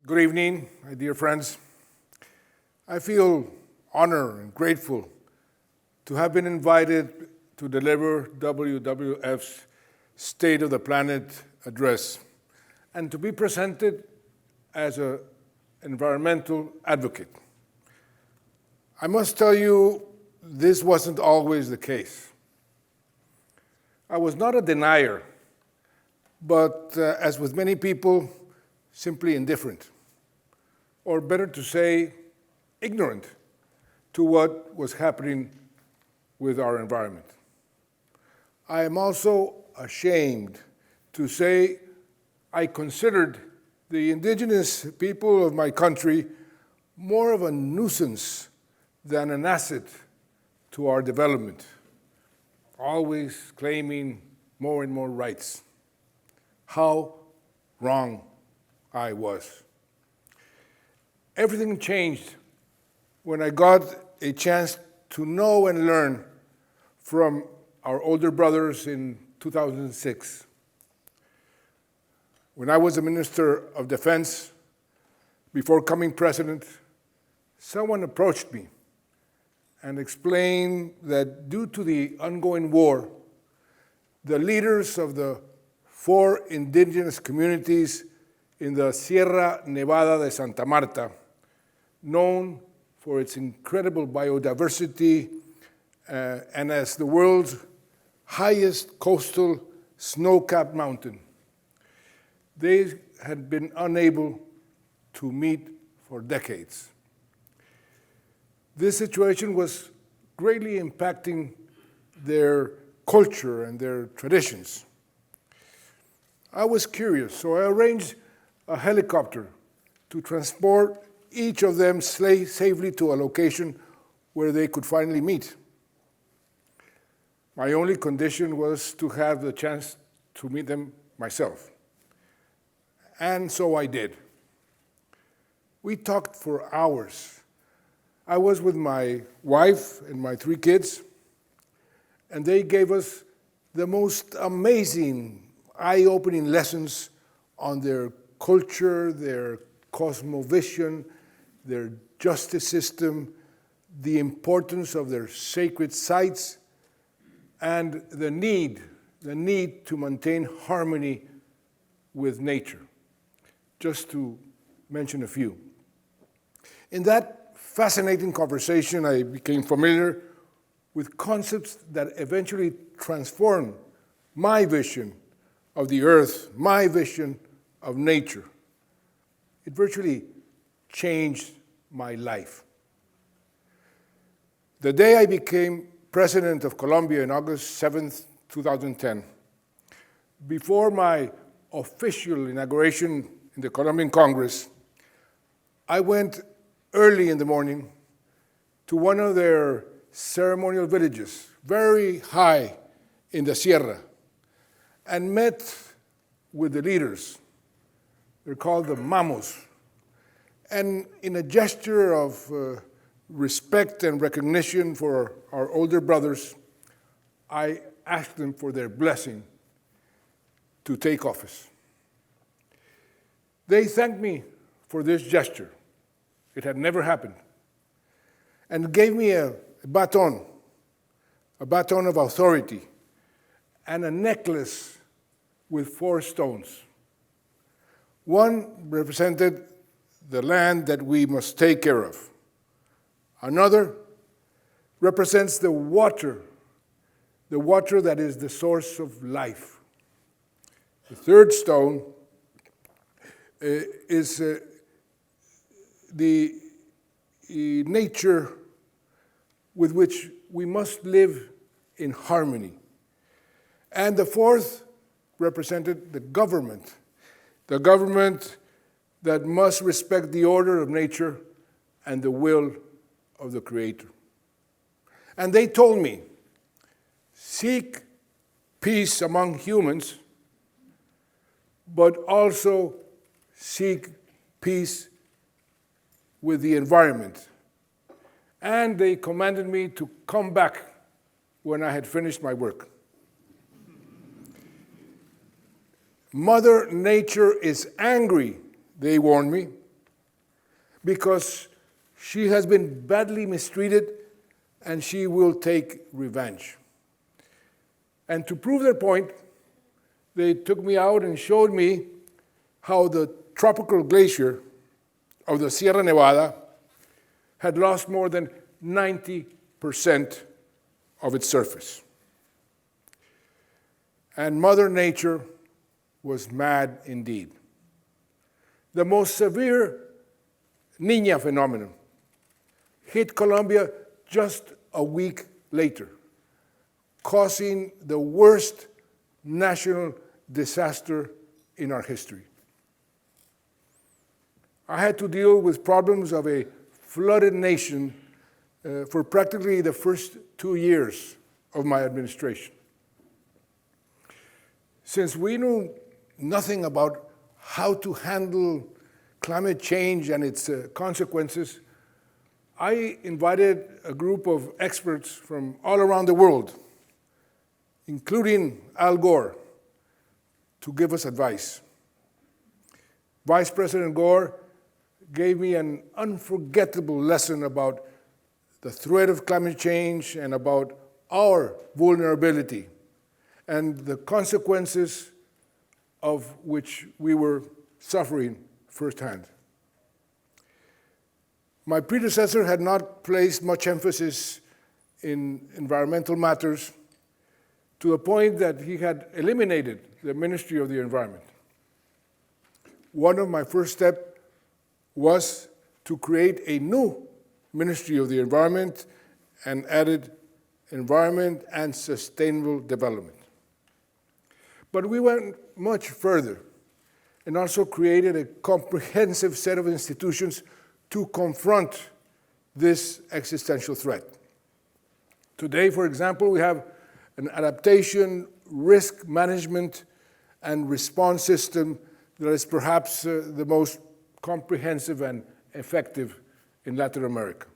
Good evening, my dear friends. I feel honored and grateful to have been invited to deliver WWF's State of the Planet address and to be presented as an environmental advocate. I must tell you, this wasn't always the case. I was not a denier, but as with many people, simply indifferent, or better to say, ignorant to what was happening with our environment. I am also ashamed to say I considered the indigenous people of my country more of a nuisance than an asset to our development, always claiming more and more rights. How wrong I was. Everything changed when I got a chance to know and learn from our older brothers in 2006. When I was a Minister of Defense, before coming president, someone approached me and explained that due to the ongoing war, the leaders of the 4 indigenous communities in the Sierra Nevada de Santa Marta, known for its incredible biodiversity and as the world's highest coastal snow-capped mountain, they had been unable to meet for decades. This situation was greatly impacting their culture and their traditions. I was curious, so I arranged a helicopter to transport each of them safely to a location where they could finally meet. My only condition was to have the chance to meet them myself. And so I did. We talked for hours. I was with my wife and my 3 kids, and they gave us the most amazing, eye-opening lessons on their culture, their cosmovision, their justice system, the importance of their sacred sites, and the need to maintain harmony with nature, just to mention a few. In that fascinating conversation, I became familiar with concepts that eventually transformed my vision of the earth, my vision of nature. It virtually changed my life. The day I became President of Colombia on August 7th, 2010, before my official inauguration in the Colombian Congress, I went early in the morning to one of their ceremonial villages, very high in the Sierra, and met with the leaders. They're called the Mamos. And in a gesture of respect and recognition for our older brothers, I asked them for their blessing to take office. They thanked me for this gesture. It had never happened. And gave me a baton of authority, and a necklace with 4 stones. One represented the land that we must take care of. Another represents the water that is the source of life. The 3rd stone is the nature with which we must live in harmony. And the 4th represented the government that must respect the order of nature and the will of the Creator. And they told me, seek peace among humans, but also seek peace with the environment. And they commanded me to come back when I had finished my work. Mother Nature is angry, they warned me, because she has been badly mistreated and she will take revenge. And to prove their point, they took me out and showed me how the tropical glacier of the Sierra Nevada had lost more than 90% of its surface. And Mother Nature was mad indeed. The most severe Niña phenomenon hit Colombia just a week later, causing the worst national disaster in our history. I had to deal with problems of a flooded nation for practically the first 2 years of my administration. Since we knew nothing about how to handle climate change and its consequences, I invited a group of experts from all around the world, including Al Gore, to give us advice. Vice President Gore gave me an unforgettable lesson about the threat of climate change and about our vulnerability and the consequences of which we were suffering firsthand. My predecessor had not placed much emphasis in environmental matters to the point that he had eliminated the Ministry of the Environment. One of my first steps was to create a new Ministry of the Environment and added Environment and Sustainable Development. But we went much further and also created a comprehensive set of institutions to confront this existential threat. Today, for example, we have an adaptation, risk management, and response system that is perhaps the most comprehensive and effective in Latin America.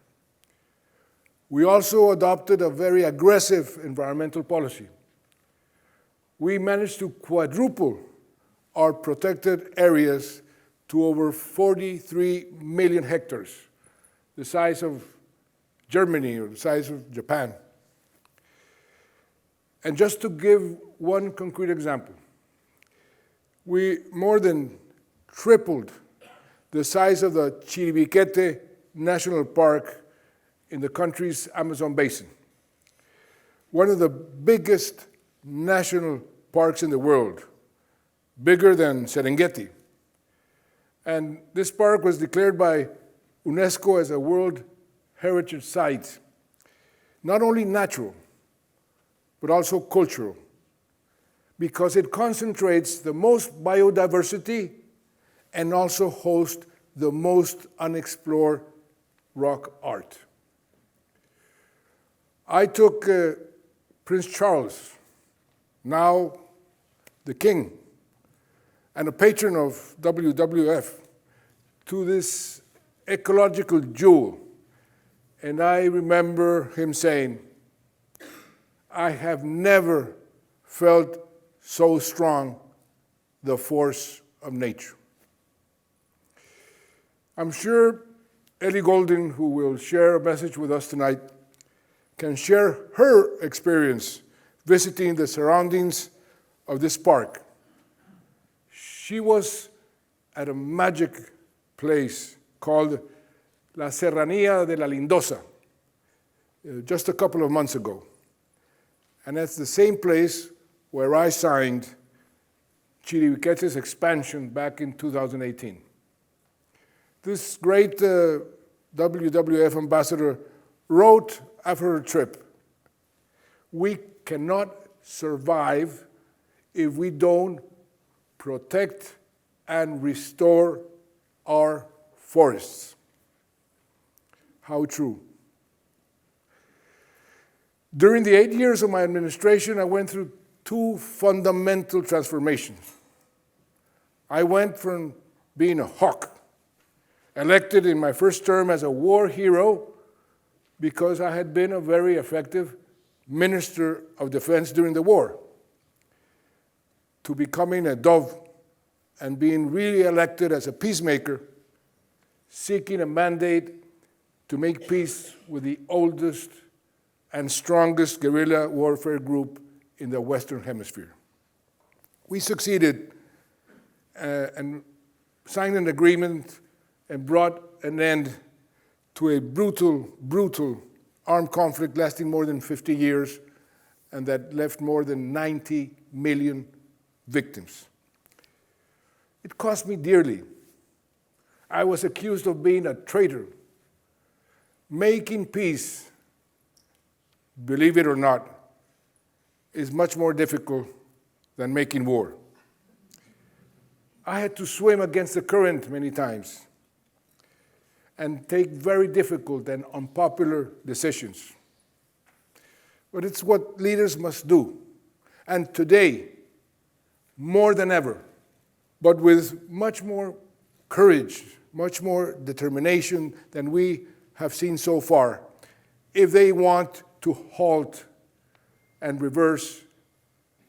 We also adopted a very aggressive environmental policy. We managed to quadruple our protected areas to over 43 million hectares, the size of Germany or the size of Japan. And just to give one concrete example, we more than tripled the size of the Chiribiquete National Park in the country's Amazon basin, one of the biggest national parks in the world, bigger than Serengeti. And this park was declared by UNESCO as a World Heritage Site, not only natural, but also cultural, because it concentrates the most biodiversity and also hosts the most unexplored rock art. I took Prince Charles, now the King, and a patron of WWF, to this ecological jewel. And I remember him saying, "I have never felt so strong the force of nature." I'm sure Ellie Golden, who will share a message with us tonight, can share her experience visiting the surroundings of this park. She was at a magic place called La Serranía de la Lindosa just a couple of months ago. And that's the same place where I signed Chiribiquete's expansion back in 2018. This great WWF ambassador wrote after her trip, "We cannot survive if we don't protect and restore our forests." How true. During the 8 years of my administration, I went through two fundamental transformations. I went from being a hawk, elected in my first term as a war hero because I had been a very effective Minister of Defense during the war, to becoming a dove and being really elected as a peacemaker seeking a mandate to make peace with the oldest and strongest guerrilla warfare group in the Western Hemisphere. We succeeded and signed an agreement and brought an end to a brutal armed conflict lasting more than 50 years and that left more than 90 million victims. It cost me dearly. I was accused of being a traitor. Making peace, believe it or not, is much more difficult than making war. I had to swim against the current many times and take very difficult and unpopular decisions. But it's what leaders must do. And today, more than ever, but with much more courage, much more determination than we have seen so far, if they want to halt and reverse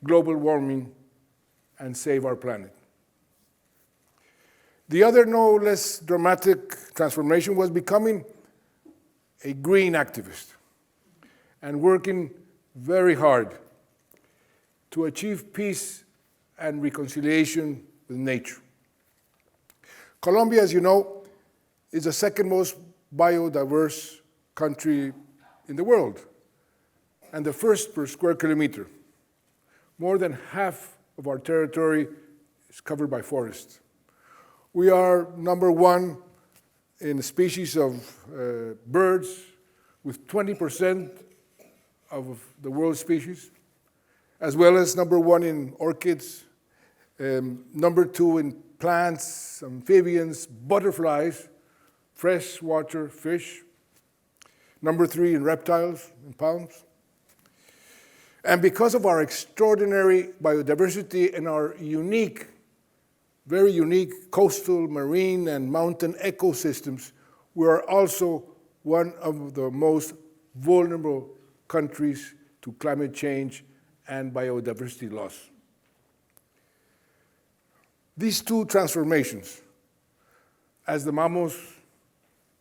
global warming and save our planet. The other no less dramatic transformation was becoming a green activist and working very hard to achieve peace and reconciliation with nature. Colombia, as you know, is the second most biodiverse country in the world and the first per square kilometer. More than half of our territory is covered by forests. We are number one in species of birds, with 20% of the world's species, as well as number one in orchids, number two in plants, amphibians, butterflies, freshwater fish, number three in reptiles and palms. And because of our extraordinary biodiversity and our unique, very unique coastal, marine, and mountain ecosystems, we are also one of the most vulnerable countries to climate change and biodiversity loss. These two transformations, as the Mamos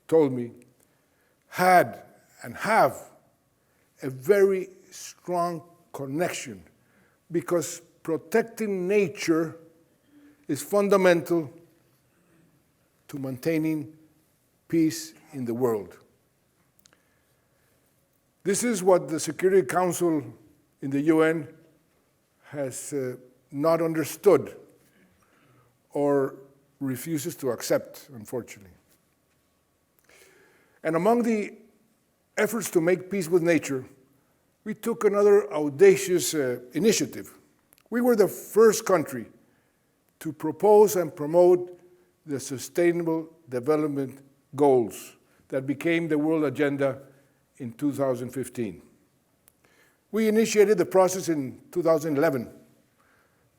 told me, had and have a very strong connection because protecting nature is fundamental to maintaining peace in the world. This is what the Security Council in the UN has not understood or refuses to accept, unfortunately. And among the efforts to make peace with nature, we took another audacious initiative. We were the first country to propose and promote the Sustainable Development Goals that became the World Agenda in 2015. We initiated the process in 2011.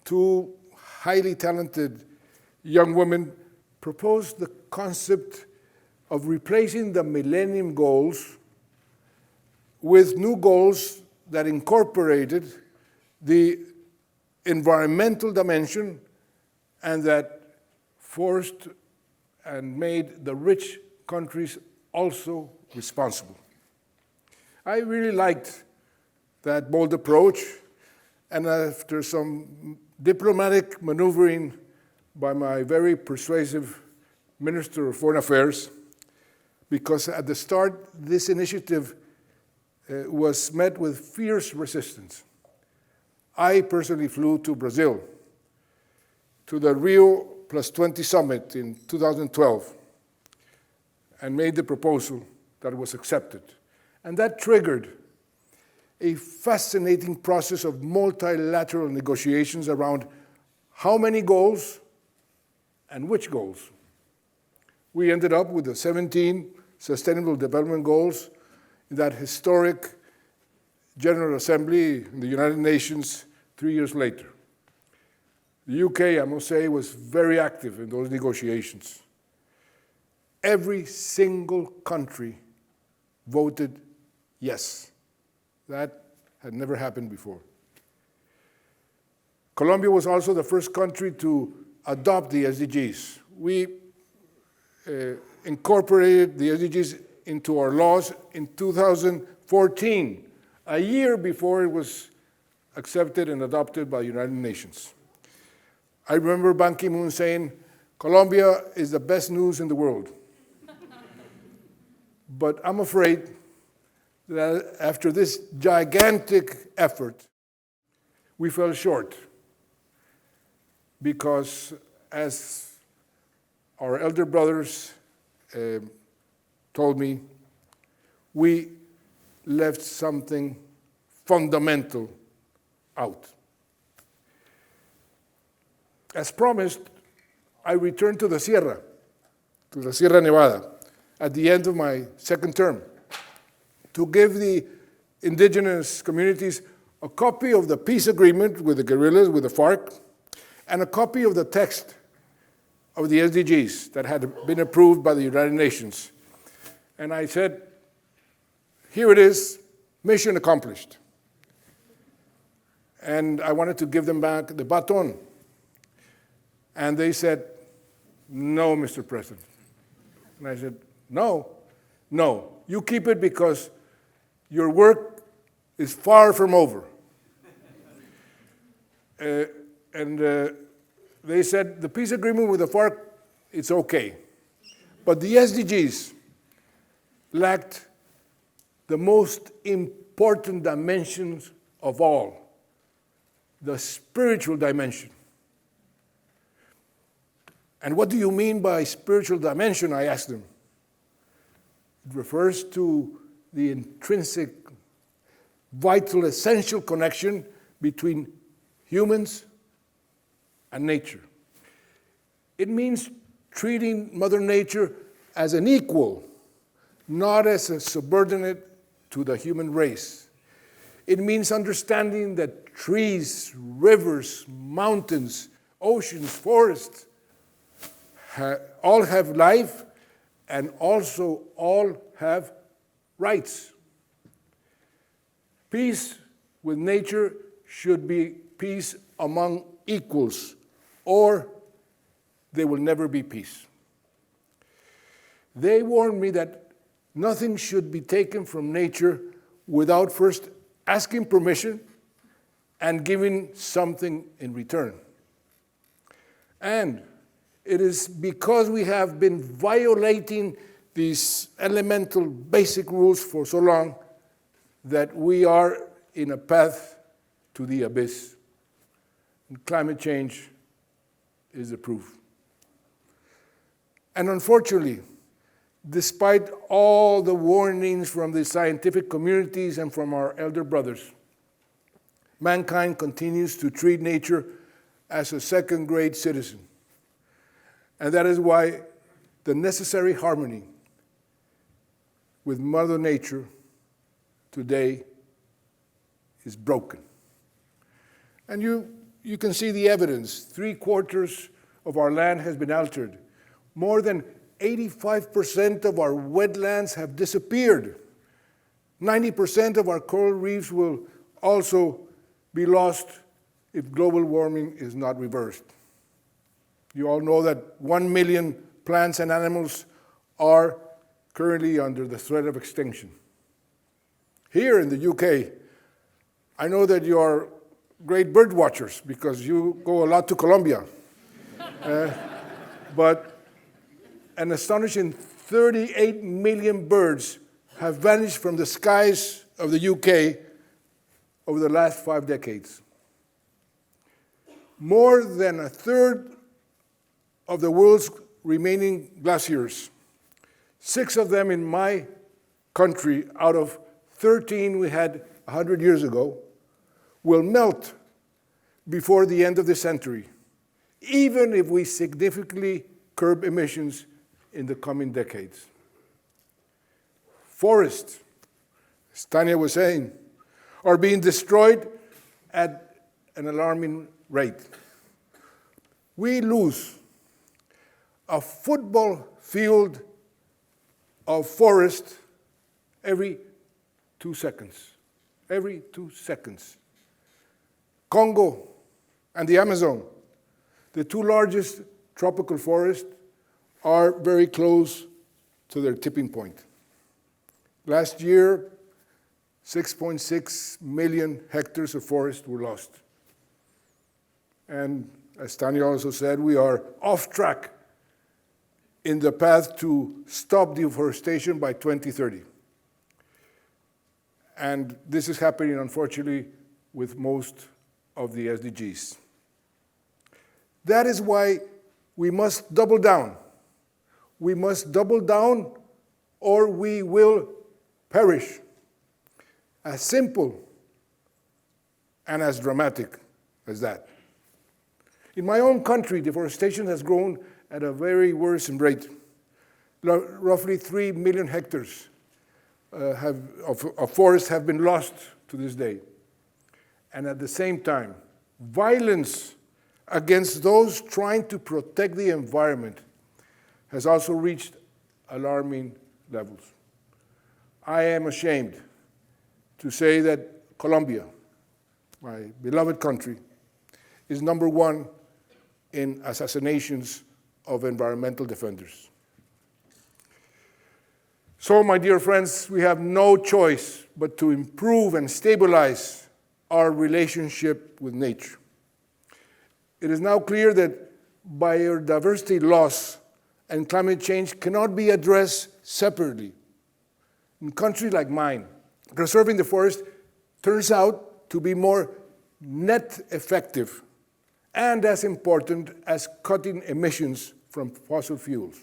Two highly talented young women proposed the concept of replacing the Millennium Goals with new goals that incorporated the environmental dimension and that forced and made the rich countries also responsible. I really liked that bold approach, and after some diplomatic maneuvering by my very persuasive Minister of Foreign Affairs, because at the start this initiative was met with fierce resistance. I personally flew to Brazil, to the Rio +20 summit in 2012, and made the proposal that was accepted. And that triggered a fascinating process of multilateral negotiations around how many goals and which goals. We ended up with the 17 Sustainable Development Goals in that historic General Assembly in the United Nations 3 years later. The UK, I must say, was very active in those negotiations. Every single country voted yes. That had never happened before. Colombia was also the first country to adopt the SDGs. We incorporated the SDGs into our laws in 2014, a year before it was accepted and adopted by the United Nations. I remember Ban Ki-moon saying, Colombia is the best news in the world. But I'm afraid that after this gigantic effort, we fell short because, as our elder brothers told me, we left something fundamental out. As promised, I returned to the Sierra Nevada, at the end of my second term, to give the indigenous communities a copy of the peace agreement with the guerrillas, with the FARC, and a copy of the text of the SDGs that had been approved by the United Nations. And I said, here it is, mission accomplished. And I wanted to give them back the baton. And they said, no, Mr. President. And I said, no, you keep it because your work is far from over. They said, the peace agreement with the FARC, it's okay. But the SDGs lacked the most important dimensions of all, the spiritual dimension. And what do you mean by spiritual dimension, I asked them. It refers to the intrinsic, vital, essential connection between humans and nature. It means treating Mother Nature as an equal, not as a subordinate to the human race. It means understanding that trees, rivers, mountains, oceans, forests, all have life and also all have rights. Peace with nature should be peace among equals, or there will never be peace. They warned me that nothing should be taken from nature without first asking permission and giving something in return. And it is because we have been violating these elemental basic rules for so long that we are in a path to the abyss. And climate change is the proof. And unfortunately, despite all the warnings from the scientific communities and from our elder brothers, mankind continues to treat nature as a second-grade citizen. And that is why the necessary harmony with Mother Nature today is broken. And you can see the evidence. 3/4 of our land has been altered. More than 85% of our wetlands have disappeared. 90% of our coral reefs will also be lost if global warming is not reversed. You all know that 1 million plants and animals are currently under the threat of extinction. Here in the UK, I know that you are great bird watchers because you go a lot to Colombia. But an astonishing 38 million birds have vanished from the skies of the UK over the last 5 decades. More than a third of the world's remaining glaciers, 6 of them in my country out of 13 we had 100 years ago, will melt before the end of the century, even if we significantly curb emissions in the coming decades. Forests, as Tanya was saying, are being destroyed at an alarming rate. We lose a football field of forest every 2 seconds. Every 2 seconds. Congo and the Amazon, the 2 largest tropical forests, are very close to their tipping point. Last year, 6.6 million hectares of forest were lost. And as Tanya also said, we are off track in the path to stop deforestation by 2030. And this is happening, unfortunately, with most of the SDGs. That is why we must double down. We must double down or we will perish. As simple and as dramatic as that. In my own country, deforestation has grown at a very worrisome rate. Roughly 3 million hectares of forests have been lost to this day. And at the same time, violence against those trying to protect the environment has also reached alarming levels. I am ashamed to say that Colombia, my beloved country, is number one in assassinations of environmental defenders. So, my dear friends, we have no choice but to improve and stabilize our relationship with nature. It is now clear that biodiversity loss and climate change cannot be addressed separately. In countries like mine, preserving the forest turns out to be more net effective and as important as cutting emissions from fossil fuels.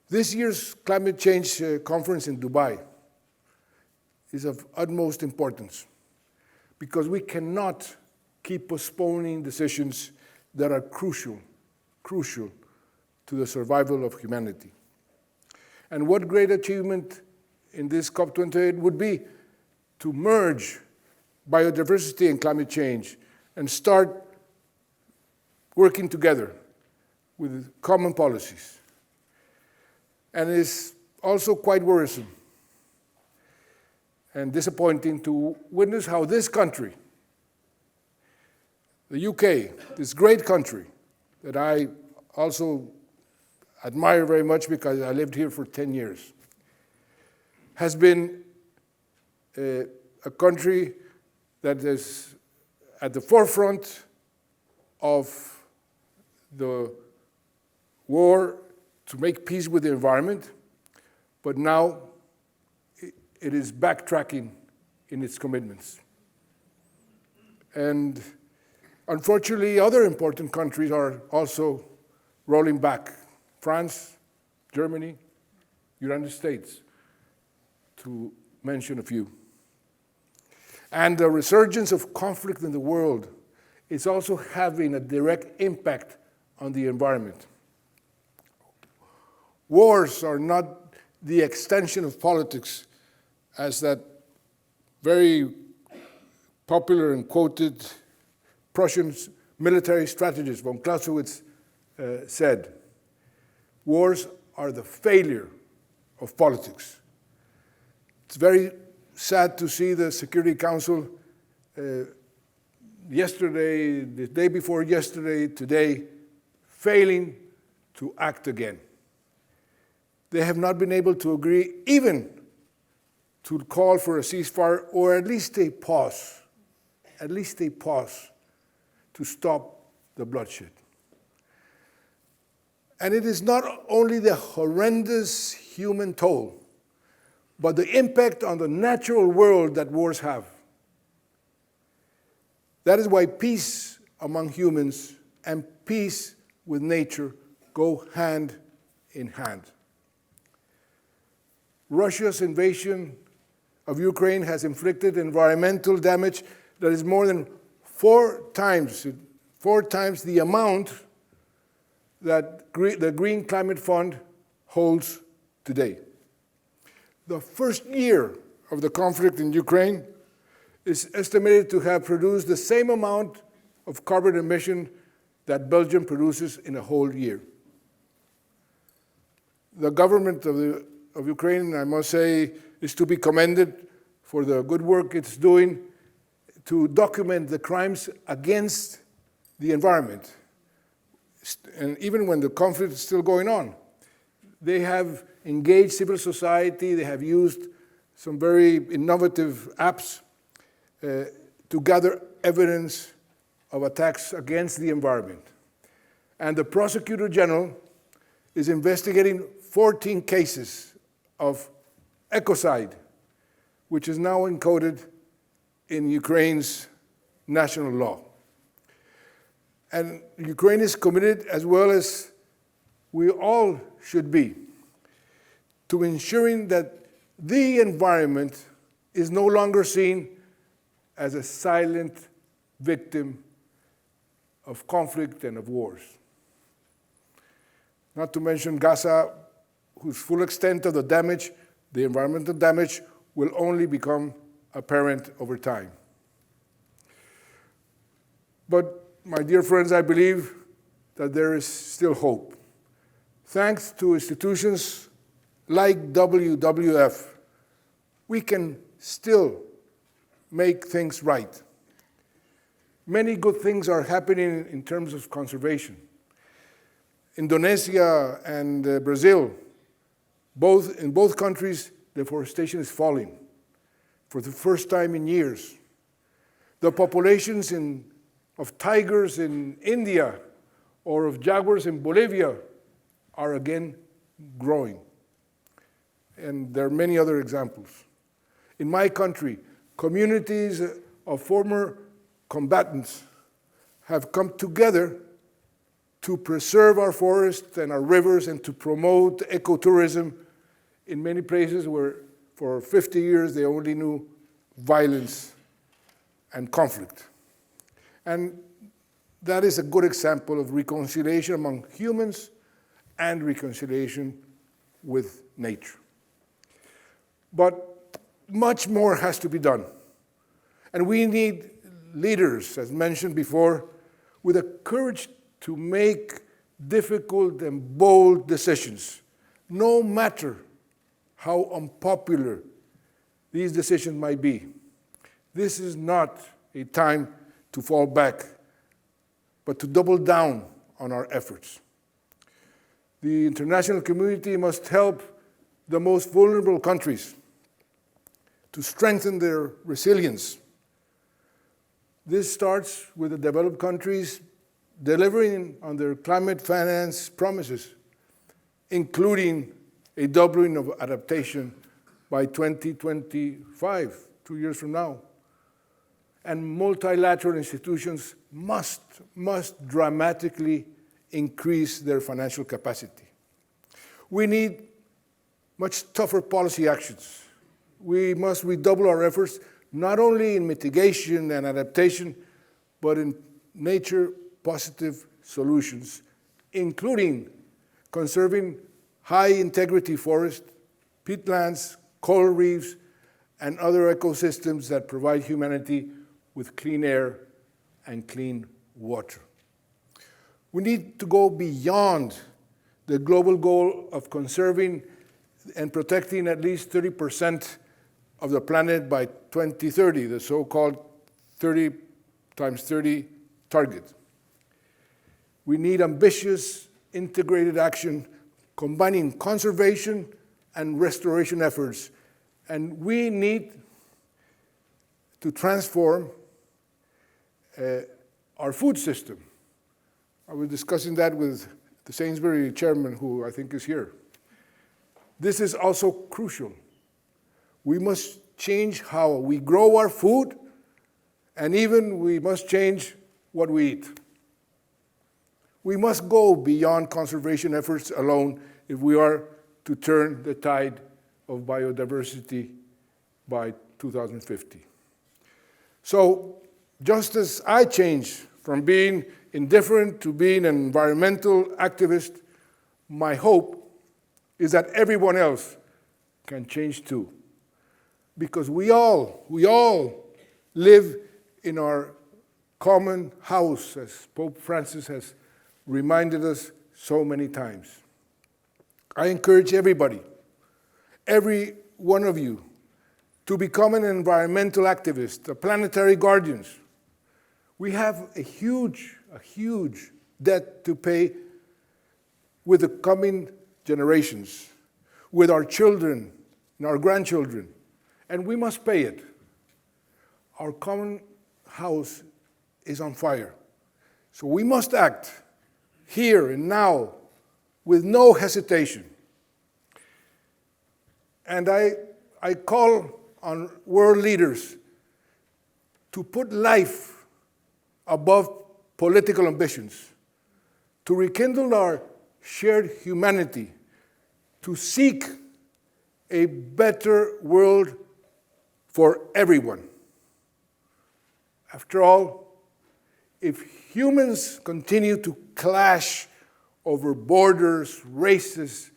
This year's climate change conference in Dubai is of utmost importance because we cannot keep postponing decisions that are crucial to the survival of humanity. And what great achievement in this COP28 would be to merge biodiversity and climate change and start working together with common policies. And it is also quite worrisome and disappointing to witness how this country, the UK, this great country that I also admire very much because I lived here for 10 years, has been a country that is at the forefront of the war to make peace with the environment, but now it is backtracking in its commitments. And unfortunately, other important countries are also rolling back. France, Germany, United States, to mention a few. And the resurgence of conflict in the world is also having a direct impact on the environment. Wars are not the extension of politics, as that very popular and quoted Prussian military strategist von Clausewitz said. Wars are the failure of politics. It's very sad to see the Security Council yesterday, the day before yesterday, today, failing to act again. They have not been able to agree even to call for a ceasefire or at least a pause to stop the bloodshed. And it is not only the horrendous human toll, but the impact on the natural world that wars have. That is why peace among humans and peace with nature go hand in hand. Russia's invasion of Ukraine has inflicted environmental damage that is more than four times the amount that the Green Climate Fund holds today. The first year of the conflict in Ukraine is estimated to have produced the same amount of carbon emission that Belgium produces in a whole year. The government of Ukraine, I must say, is to be commended for the good work it's doing to document the crimes against the environment, and even when the conflict is still going on. They have engaged civil society, they have used some very innovative apps to gather evidence of attacks against the environment. And the Prosecutor General is investigating 14 cases of ecocide, which is now encoded in Ukraine's national law. And Ukraine is committed, as well as we all should be, to ensuring that the environment is no longer seen as a silent victim of conflict and of wars. Not to mention Gaza, whose full extent of the damage, the environmental damage, will only become apparent over time. But, my dear friends, I believe that there is still hope. Thanks to institutions like WWF, we can still make things right. Many good things are happening in terms of conservation. Indonesia and Brazil, in both countries, deforestation is falling for the first time in years. The populations of tigers in India or of jaguars in Bolivia are again growing. And there are many other examples. In my country, communities of former combatants have come together to preserve our forests and our rivers and to promote ecotourism in many places where for 50 years they only knew violence and conflict. And that is a good example of reconciliation among humans and reconciliation with nature. But much more has to be done. And we need leaders, as mentioned before, with the courage to make difficult and bold decisions, no matter how unpopular these decisions might be. This is not a time to fall back, but to double down on our efforts. The international community must help the most vulnerable countries to strengthen their resilience. This starts with the developed countries delivering on their climate finance promises, including a doubling of adaptation by 2025, 2 years from now. And multilateral institutions must dramatically increase their financial capacity. We need much tougher policy actions. We must redouble our efforts, not only in mitigation and adaptation, but in nature-positive solutions, including conserving high-integrity forests, peatlands, coral reefs, and other ecosystems that provide humanity with clean air and clean water. We need to go beyond the global goal of conserving and protecting at least 30% of the planet by 2030, the so-called 30 times 30 target. We need ambitious, integrated action combining conservation and restoration efforts. And we need to transform our food system. I was discussing that with the Sainsbury chairman, who I think is here. This is also crucial. We must change how we grow our food, and even we must change what we eat. We must go beyond conservation efforts alone if we are to turn the tide of biodiversity by 2050. So, just as I changed from being indifferent to being an environmental activist, my hope is that everyone else can change too. Because we all live in our common house, as Pope Francis has reminded us so many times. I encourage everybody, every one of you, to become an environmental activist, a planetary guardians. We have a huge debt to pay with the coming generations, with our children and our grandchildren, and we must pay it. Our common house is on fire, so we must act here and now with no hesitation. And I call on world leaders to put life above political ambitions, to rekindle our shared humanity, to seek a better world for everyone. After all, if humans continue to clash over borders, races,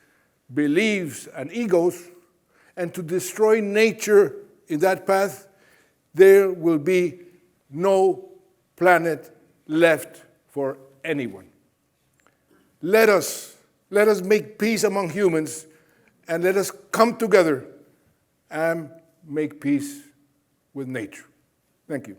beliefs, and egos, and to destroy nature in that path, there will be no planet left for anyone. Let us make peace among humans, and let us come together and make peace with nature. Thank you.